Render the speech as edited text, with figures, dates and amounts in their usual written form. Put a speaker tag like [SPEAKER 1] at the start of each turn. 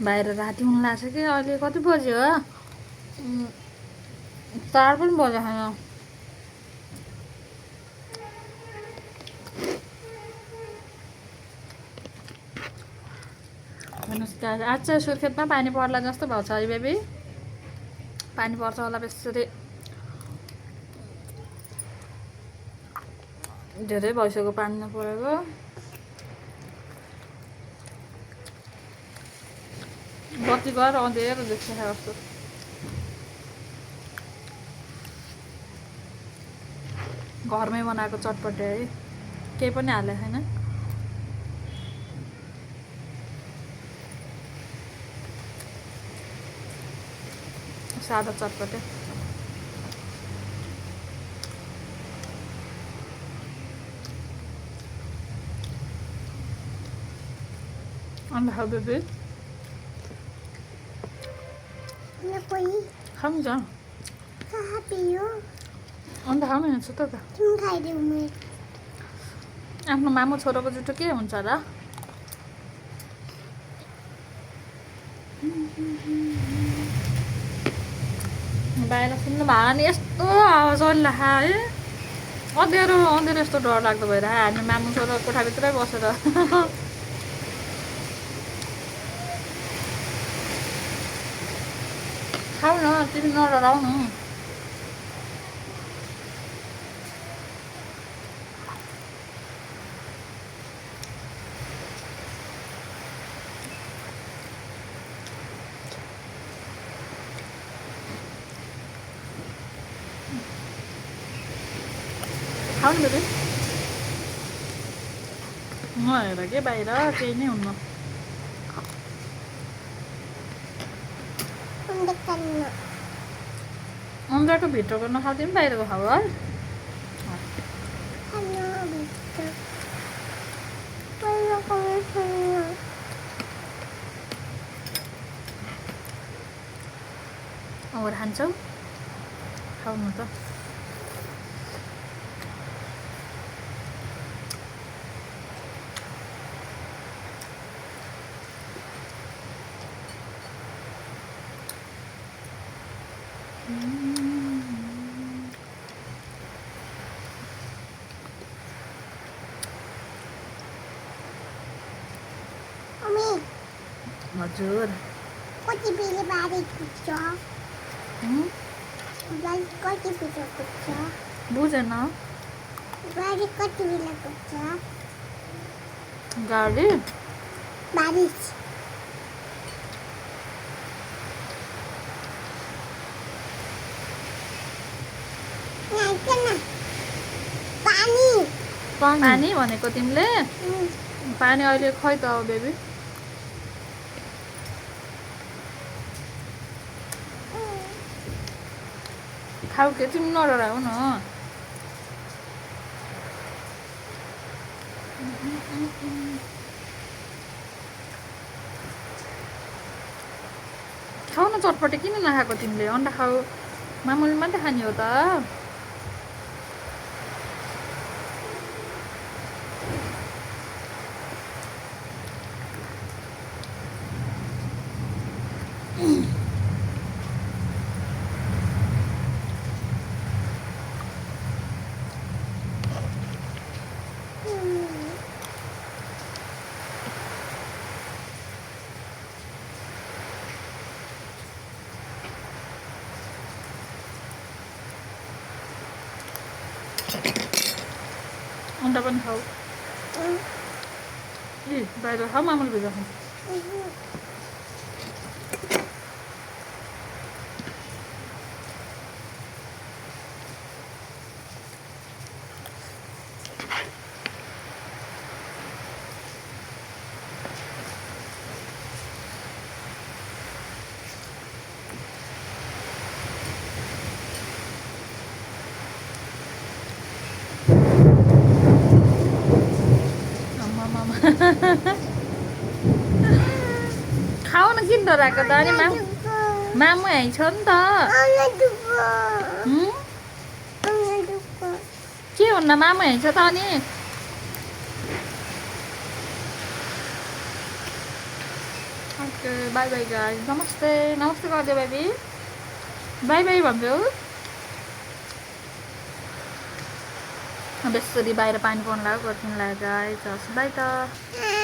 [SPEAKER 1] बाहिर राति हुन लाग्छ कि अहिले कति बज्यो हो 4 पनि बज्यो छैन नमस्कार आज चाहिँ सुर्खेतमा पानी पर्ला जस्तो भएको छ है बेबी पानी पर्छ होला बेसरी धेरै भइसक्यो पानी नपरेको बत्ती गएर अँधेरो देख्छ जस्तो घरमै बनाएको चटपटे है केही पनि हालेको छैन सादा चटपटे अन्त खाऊ बेबी खाऊँ जा अन्त खाऊ न छु त आफ्नो मामु छोराको जुठो के हुन्छ र बाहिर सुन्नु भएन नि यस्तो आवाज अहिले है अँधेरो अँधेरो यस्तो डर लाग्दो भइरहेको हामी मामु छोरा कोठाभित्रै बसेर खाऊ न तिमी नडराउ न खाऊ न बेबी नहेर के बाहिर केही नै हुन्न अन्डरको भित्रको नखाऊ तिमी बाहिरको खाऊ है और खान्छौ खाउनु त हजुर
[SPEAKER 2] कति बेला बारी पुग्छ कति बेला पुग्छ
[SPEAKER 1] बुझेन
[SPEAKER 2] बारी कति बेला पुग्छ
[SPEAKER 1] गाडी
[SPEAKER 2] बारिस
[SPEAKER 1] पानी भनेको तिमीले पानी अहिले खै त हो बेबी खाऊ के तिमी नडराउ न खाऊ न चटपटे किन नखाएको तिमीले अन्डा खाऊ मामुले मात्रै खाने हो त अन्डा पनि खाऊ ए बाहिर खाऊ मामुले भित्र खाऊ खाऊ न किन डराएको त अनि मामु यहीँ छ नि त के हुन्न मामु हिँड्छ त अनि ओके बाई बाई गाइस नमस्ते नमस्ते गरिदियो बेबी बाई बाई भन्छु बेसरी बाहिर पानी पर्नु लाग्यो गर्दिनु लाग्यो गाइस बाई त